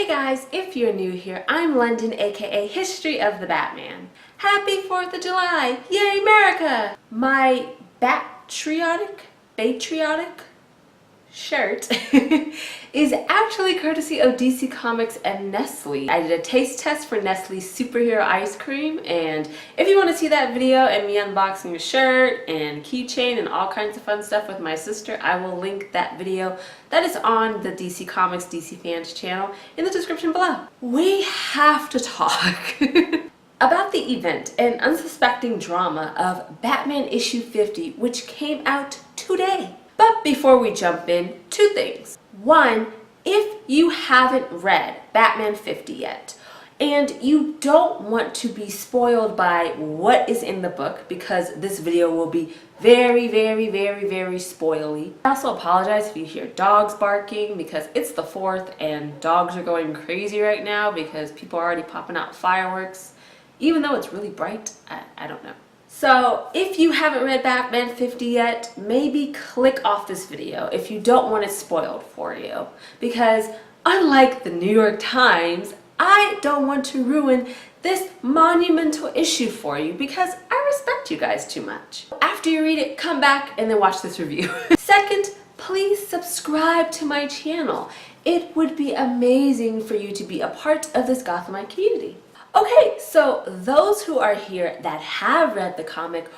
guys, if you're new here, I'm London, aka History of the Batman. Happy 4th of July! Yay, America! My patriotic shirt is actually courtesy of DC Comics and Nestle. I did a taste test for Nestle's superhero ice cream, and if you want to see that video and me unboxing a shirt and keychain and all kinds of fun stuff with my sister, I will link that video that is on the DC Comics DC Fans channel in the description below. We have to talk about the event and unsuspecting drama of Batman issue 50, which came out today. But before we jump in, two things. One, if you haven't read Batman 50 yet, and you don't want to be spoiled by what is in the book, because this video will be very spoily. I also apologize if you hear dogs barking, because it's the 4th and dogs are going crazy right now because people are already popping out fireworks. Even though it's really bright, I don't know. So if you haven't read Batman 50 yet, maybe click off this video if you don't want it spoiled for you. Because unlike the New York Times, I don't want to ruin this monumental issue for you because I respect you guys too much. After you read it, come back and then watch this review. Second, please subscribe to my channel. It would be amazing for you to be a part of this Gothamite community. Okay, so those who are here that have read the comic,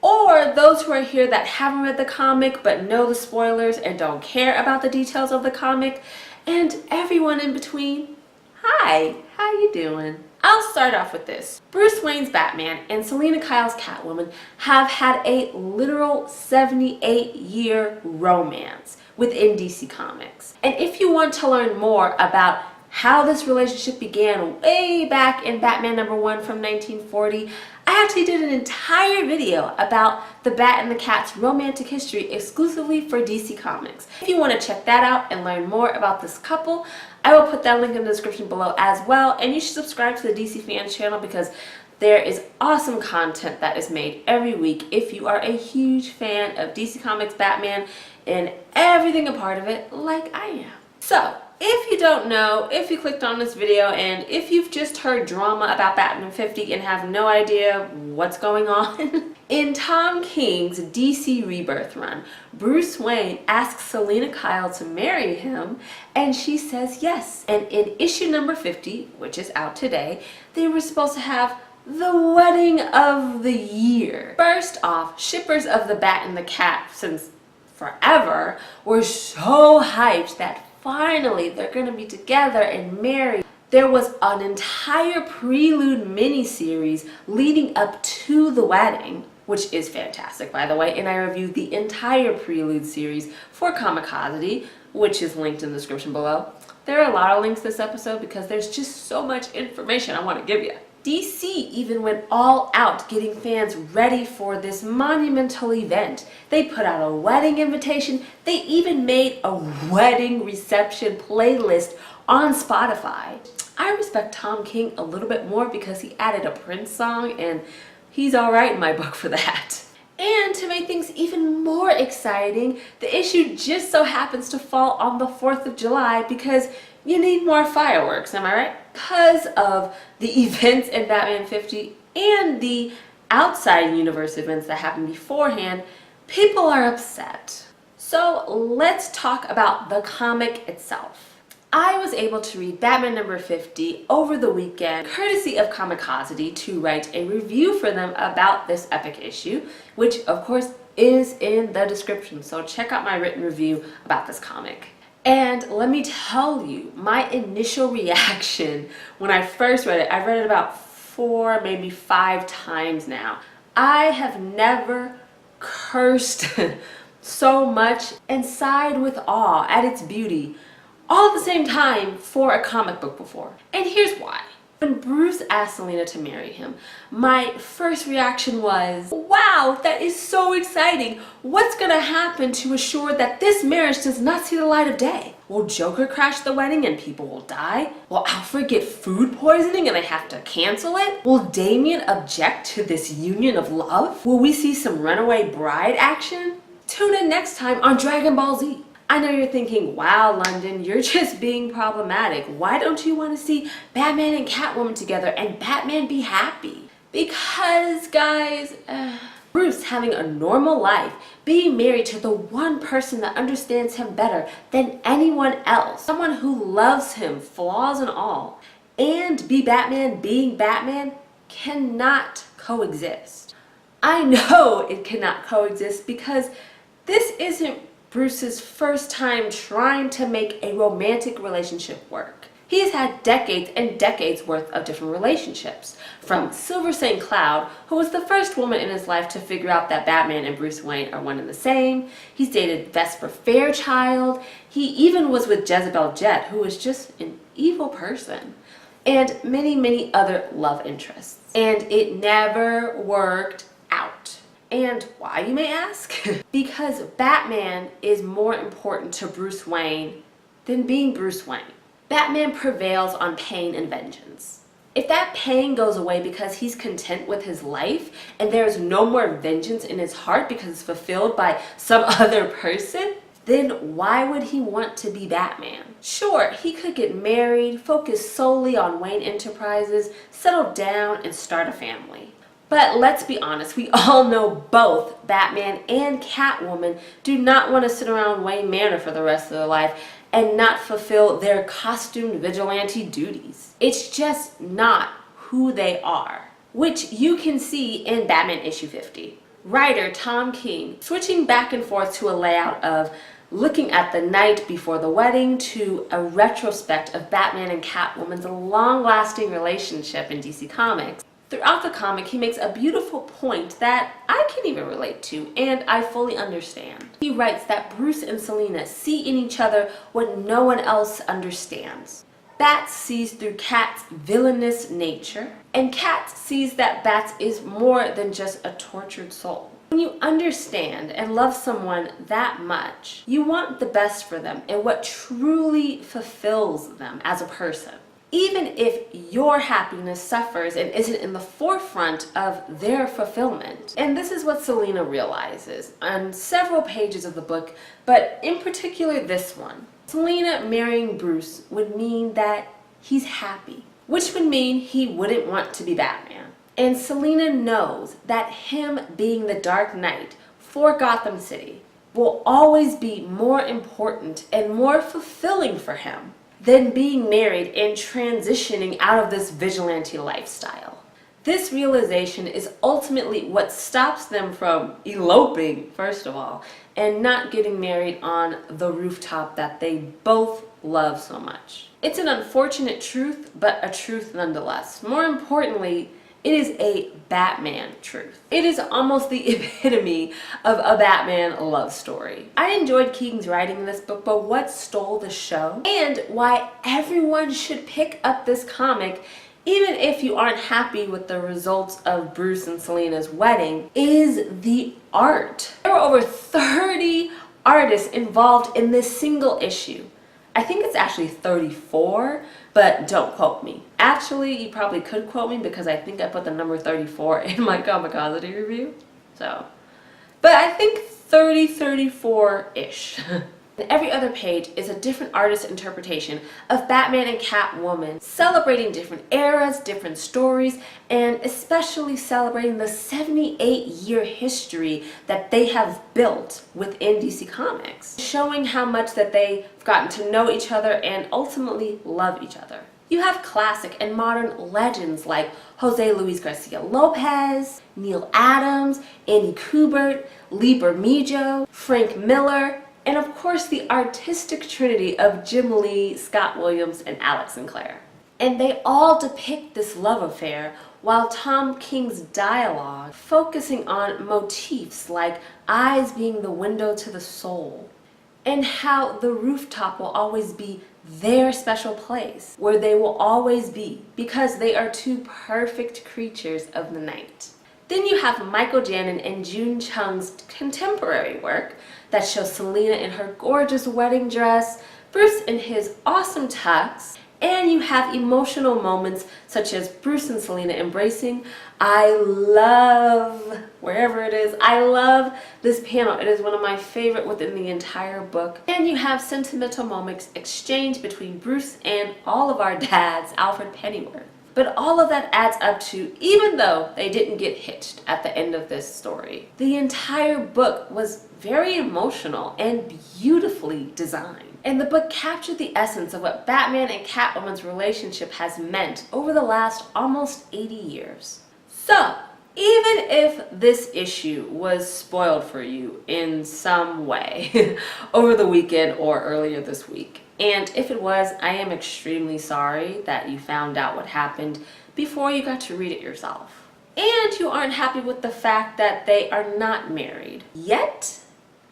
or those who are here that haven't read the comic but know the spoilers and don't care about the details of the comic, and everyone in between, hi, how you doing? I'll start off with this. Bruce Wayne's Batman and Selina Kyle's Catwoman have had a literal 78-year romance within DC Comics. And if you want to learn more about how this relationship began way back in Batman #1 from 1940, I actually did an entire video about the Bat and the Cat's romantic history exclusively for DC Comics. If you want to check that out and learn more about this couple, I will put that link in the description below as well, and you should subscribe to the DC Fans channel because there is awesome content that is made every week if you are a huge fan of DC Comics Batman and everything a part of it like I am. So, if you don't know, if you clicked on this video, and if you've just heard drama about Batman 50 and have no idea what's going on, in Tom King's DC Rebirth run, Bruce Wayne asks Selina Kyle to marry him, and she says yes. And in issue number 50, which is out today, they were supposed to have the wedding of the year. First off, shippers of the Bat and the Cat since forever were so hyped that finally they're gonna be together and married. There was an entire Prelude miniseries leading up to the wedding, which is fantastic by the way, and I reviewed the entire Prelude series for Comicosity, which is linked in the description below. There are a lot of links this episode because there's just so much information I want to give you. DC even went all out getting fans ready for this monumental event. They put out a wedding invitation. They even made a wedding reception playlist on Spotify. I respect Tom King a little bit more because he added a Prince song, and he's alright in my book for that. And to make things even more exciting, the issue just so happens to fall on the 4th of July because you need more fireworks, am I right? Because of the events in Batman 50 and the outside universe events that happened beforehand, people are upset. So let's talk about the comic itself. I was able to read Batman #50 over the weekend, courtesy of Comicosity, to write a review for them about this epic issue, which of course is in the description, so check out my written review about this comic. And let me tell you, my initial reaction when I first read it, I've read it about 4, maybe 5 times now. I have never cursed so much and sighed with awe at its beauty all at the same time for a comic book before. And here's why. When Bruce asked Selina to marry him, my first reaction was, wow, that is so exciting. What's gonna happen to assure that this marriage does not see the light of day? Will Joker crash the wedding and people will die? Will Alfred get food poisoning and they have to cancel it? Will Damian object to this union of love? Will we see some runaway bride action? Tune in next time on Dragon Ball Z. I know you're thinking, wow, London, you're just being problematic. Why don't you want to see Batman and Catwoman together and Batman be happy? Because, guys, Bruce having a normal life, being married to the one person that understands him better than anyone else, someone who loves him, flaws and all, and be Batman being Batman cannot coexist. I know it cannot coexist because this isn't Bruce's first time trying to make a romantic relationship work. He has had decades and decades worth of different relationships. From Silver St. Cloud, who was the first woman in his life to figure out that Batman and Bruce Wayne are one and the same. He's dated Vesper Fairchild. He even was with Jezebel Jet, who was just an evil person. And many, many other love interests. And it never worked out. And why, you may ask? Because Batman is more important to Bruce Wayne than being Bruce Wayne. Batman prevails on pain and vengeance. If that pain goes away because he's content with his life and there is no more vengeance in his heart because it's fulfilled by some other person, then why would he want to be Batman? Sure, he could get married, focus solely on Wayne Enterprises, settle down, and start a family. But let's be honest, we all know both Batman and Catwoman do not want to sit around Wayne Manor for the rest of their life and not fulfill their costumed vigilante duties. It's just not who they are, which you can see in Batman issue 50. Writer Tom King switching back and forth to a layout of looking at the night before the wedding to a retrospect of Batman and Catwoman's long-lasting relationship in DC Comics. Throughout the comic, he makes a beautiful point that I can even relate to, and I fully understand. He writes that Bruce and Selina see in each other what no one else understands. Bats sees through Cat's villainous nature, and Cat sees that Bats is more than just a tortured soul. When you understand and love someone that much, you want the best for them and what truly fulfills them as a person. Even if your happiness suffers and isn't in the forefront of their fulfillment. And this is what Selina realizes on several pages of the book, but in particular this one. Selina marrying Bruce would mean that he's happy, which would mean he wouldn't want to be Batman. And Selina knows that him being the Dark Knight for Gotham City will always be more important and more fulfilling for him than being married and transitioning out of this vigilante lifestyle. This realization is ultimately what stops them from eloping, first of all, and not getting married on the rooftop that they both love so much. It's an unfortunate truth, but a truth nonetheless. More importantly, it is a Batman truth. It is almost the epitome of a Batman love story. I enjoyed King's writing in this book, but what stole the show and why everyone should pick up this comic even if you aren't happy with the results of Bruce and Selina's wedding is the art. There were over 30 artists involved in this single issue. I think it's actually 34, but don't quote me. Actually, you probably could quote me because I think I put the number 34 in my Comicosity review. So, but I think 34-ish. And every other page is a different artist's interpretation of Batman and Catwoman, celebrating different eras, different stories, and especially celebrating the 78-year history that they have built within DC Comics, showing how much that they've gotten to know each other and ultimately love each other. You have classic and modern legends like Jose Luis Garcia Lopez, Neil Adams, Andy Kubert, Lee Bermejo, Frank Miller, and of course the artistic trinity of Jim Lee, Scott Williams, and Alex Sinclair. And they all depict this love affair while Tom King's dialogue focusing on motifs like eyes being the window to the soul, and how the rooftop will always be their special place where they will always be because they are two perfect creatures of the night. Then you have Michael Janin and June Chung's contemporary work that shows Selina in her gorgeous wedding dress, Bruce in his awesome tux, And you have emotional moments such as Bruce and Selina embracing. I love, wherever it is, I love this panel. It is one of my favorite within the entire book. And you have sentimental moments exchanged between Bruce and all of our dads, Alfred Pennyworth. But all of that adds up to, even though they didn't get hitched at the end of this story, the entire book was very emotional and beautifully designed. And the book captured the essence of what Batman and Catwoman's relationship has meant over the last almost 80 years. So, even if this issue was spoiled for you in some way over the weekend or earlier this week, and if it was, I am extremely sorry that you found out what happened before you got to read it yourself. And you aren't happy with the fact that they are not married. Yet?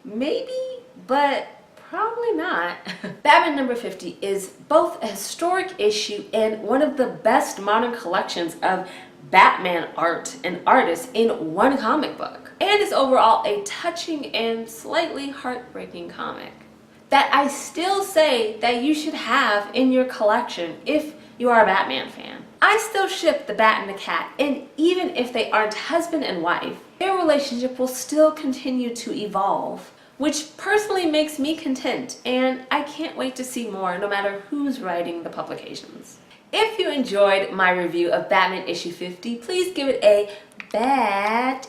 Maybe? But probably not. Batman number 50 is both a historic issue and one of the best modern collections of Batman art and artists in one comic book. And is overall a touching and slightly heartbreaking comic that I still say that you should have in your collection if you are a Batman fan. I still ship the Bat and the Cat, and even if they aren't husband and wife, their relationship will still continue to evolve, which personally makes me content, and I can't wait to see more no matter who's writing the publications. If you enjoyed my review of Batman issue 50, please give it a bat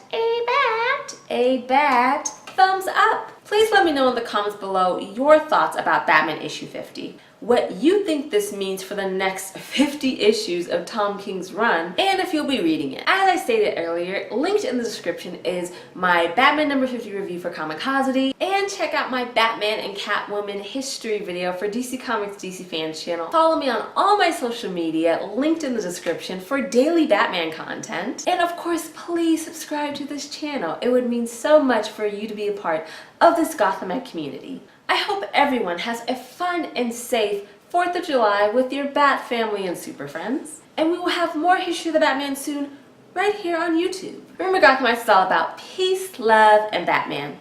thumbs up. Please let me know in the comments below your thoughts about Batman issue 50, what you think this means for the next 50 issues of Tom King's run, and if you'll be reading it. As I stated earlier, linked in the description is my Batman number 50 review for Comicosity, and check out my Batman and Catwoman history video for DC Comics DC Fans channel. Follow me on all my social media, linked in the description, for daily Batman content. And of course, please subscribe to this channel. It would mean so much for you to be a part of this Gothamite community. I hope everyone has a fun and safe 4th of July with your Bat family and super friends. And we will have more History of the Batman soon, right here on YouTube. Remember, Gothamites is all about peace, love, and Batman.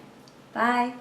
Bye.